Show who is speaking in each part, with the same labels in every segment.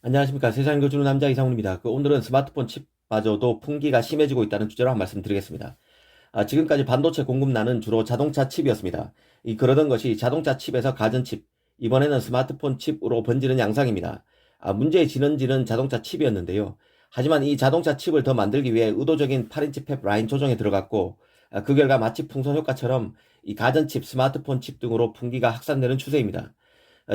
Speaker 1: 안녕하십니까. 세상 교주는 남자 이상훈입니다. 오늘은 스마트폰 칩마저도 풍기가 심해지고 있다는 주제로 한 말씀 드리겠습니다. 지금까지 반도체 공급난은 주로 자동차 칩이었습니다. 그러던 것이 자동차 칩에서 가전칩, 이번에는 스마트폰 칩으로 번지는 양상입니다. 문제의 진원지는 자동차 칩이었는데요. 하지만 이 자동차 칩을 더 만들기 위해 의도적인 8인치 팹 라인 조정에 들어갔고, 그 결과 마치 풍선 효과처럼 이 가전칩, 스마트폰 칩 등으로 풍기가 확산되는 추세입니다.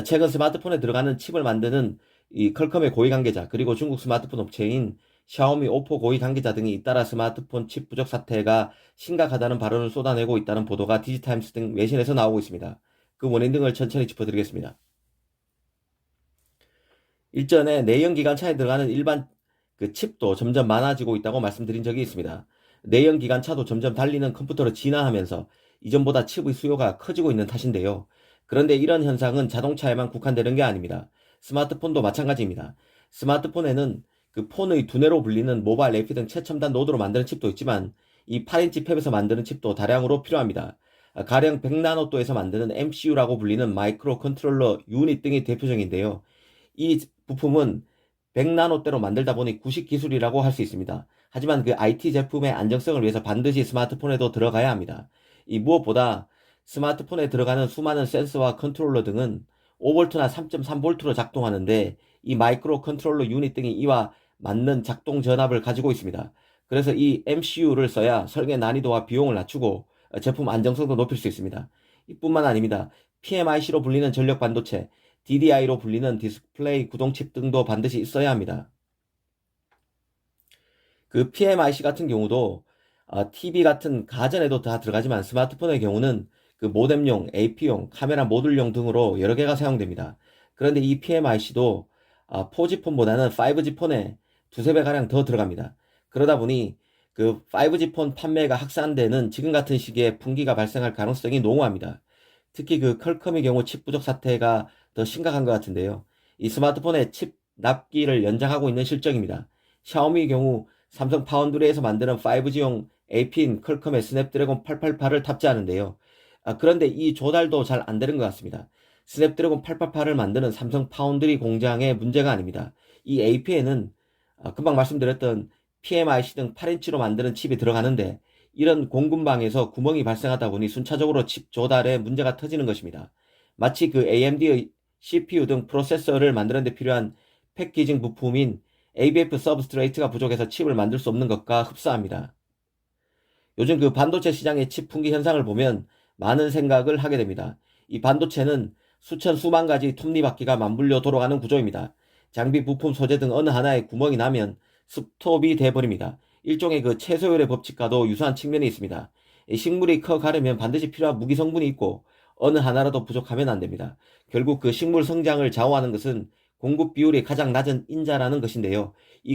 Speaker 1: 최근 스마트폰에 들어가는 칩을 만드는 이 퀄컴의 고위 관계자, 그리고 중국 스마트폰 업체인 샤오미, 오포 고위 관계자 등이 잇따라 스마트폰 칩 부족 사태가 심각하다는 발언을 쏟아내고 있다는 보도가 디지타임스 등 외신에서 나오고 있습니다. 그 원인 등을 천천히 짚어드리겠습니다. 일전에 내연 기관차에 들어가는 일반 그 칩도 점점 많아지고 있다고 말씀드린 적이 있습니다. 내연 기관차도 점점 달리는 컴퓨터로 진화하면서 이전보다 칩의 수요가 커지고 있는 탓인데요. 그런데 이런 현상은 자동차에만 국한되는 게 아닙니다. 스마트폰도 마찬가지입니다. 스마트폰에는 그 폰의 두뇌로 불리는 모바일 AP 등 최첨단 노드로 만드는 칩도 있지만 이 8인치 팹에서 만드는 칩도 다량으로 필요합니다. 가령 100나노도에서 만드는 MCU라고 불리는 마이크로 컨트롤러 유닛 등이 대표적인데요. 이 부품은 100나노대로 만들다 보니 구식 기술이라고 할 수 있습니다. 하지만 그 IT 제품의 안정성을 위해서 반드시 스마트폰에도 들어가야 합니다. 무엇보다 스마트폰에 들어가는 수많은 센서와 컨트롤러 등은 5V나 3.3V로 작동하는데 이 마이크로 컨트롤러 유닛 등이 이와 맞는 작동 전압을 가지고 있습니다. 그래서 이 MCU를 써야 설계 난이도와 비용을 낮추고 제품 안정성도 높일 수 있습니다. 이뿐만 아닙니다. PMIC로 불리는 전력 반도체, DDI로 불리는 디스플레이 구동칩 등도 반드시 있어야 합니다. 그 PMIC 같은 경우도 TV 같은 가전에도 다 들어가지만 스마트폰의 경우는 그 모뎀용, AP용, 카메라 모듈용 등으로 여러 개가 사용됩니다. 그런데 이 PMIC도 4G 폰보다는 5G 폰에 두세 배 가량 더 들어갑니다. 그러다 보니 그 5G 폰 판매가 확산되는 지금 같은 시기에 분기가 발생할 가능성이 농후합니다. 특히 그 퀄컴의 경우 칩 부족 사태가 더 심각한 것 같은데요. 이 스마트폰의 칩 납기를 연장하고 있는 실정입니다. 샤오미의 경우 삼성 파운드리에서 만드는 5G용 AP인 퀄컴의 스냅드래곤 888을 탑재하는데요. 그런데 이 조달도 잘 안 되는 것 같습니다. 스냅드래곤 888을 만드는 삼성 파운드리 공장의 문제가 아닙니다. 이 AP에는 금방 말씀드렸던 PMIC 등 8인치로 만드는 칩이 들어가는데 이런 공급망에서 구멍이 발생하다 보니 순차적으로 칩 조달에 문제가 터지는 것입니다. 마치 그 AMD의 CPU 등 프로세서를 만드는 데 필요한 패키징 부품인 ABF 서브스트레이트가 부족해서 칩을 만들 수 없는 것과 흡사합니다. 요즘 그 반도체 시장의 칩 품귀 현상을 보면 많은 생각을 하게 됩니다. 이 반도체는 수천 수만 가지 톱니바퀴가 맞물려 돌아가는 구조입니다. 장비, 부품, 소재 등 어느 하나에 구멍이 나면 스톱이 돼버립니다. 일종의 그 채소율의 법칙과도 유사한 측면이 있습니다. 식물이 커 가려면 반드시 필요한 무기 성분이 있고 어느 하나라도 부족하면 안 됩니다. 결국 그 식물 성장을 좌우하는 것은 공급 비율이 가장 낮은 인자라는 것인데요.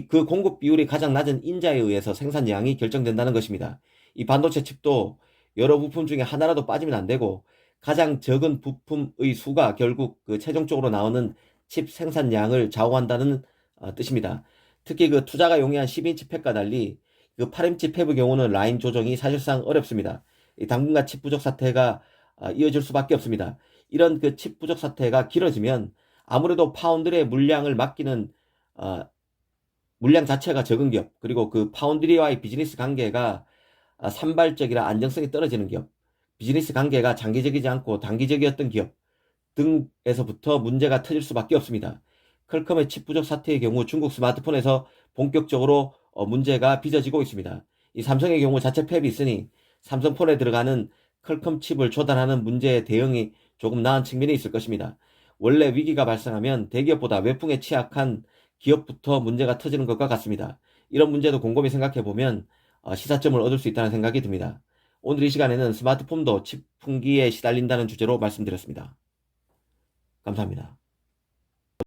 Speaker 1: 그 공급 비율이 가장 낮은 인자에 의해서 생산량이 결정된다는 것입니다. 이 반도체 칩도 여러 부품 중에 하나라도 빠지면 안 되고 가장 적은 부품의 수가 결국 그 최종적으로 나오는 칩 생산량을 좌우한다는 뜻입니다. 특히 그 투자가 용이한 10인치 팹과 달리 그 8인치 팹의 경우는 라인 조정이 사실상 어렵습니다. 당분간 칩 부족 사태가 이어질 수밖에 없습니다. 이런 그 칩 부족 사태가 길어지면 아무래도 파운드리의 물량을 맡기는 물량 자체가 적은 기업, 그리고 그 파운드리와의 비즈니스 관계가 산발적이라 안정성이 떨어지는 기업, 비즈니스 관계가 장기적이지 않고 단기적이었던 기업 등에서부터 문제가 터질 수밖에 없습니다. 퀄컴의 칩 부족 사태의 경우 중국 스마트폰에서 본격적으로 문제가 빚어지고 있습니다. 이 삼성의 경우 자체 팹이 있으니 삼성폰에 들어가는 퀄컴 칩을 조달하는 문제의 대응이 조금 나은 측면이 있을 것입니다. 원래 위기가 발생하면 대기업보다 외풍에 취약한 기업부터 문제가 터지는 것과 같습니다. 이런 문제도 곰곰이 생각해보면 시사점을 얻을 수 있다는 생각이 듭니다. 오늘 이 시간에는 스마트폰도 칩 풍기에 시달린다는 주제로 말씀드렸습니다. 감사합니다.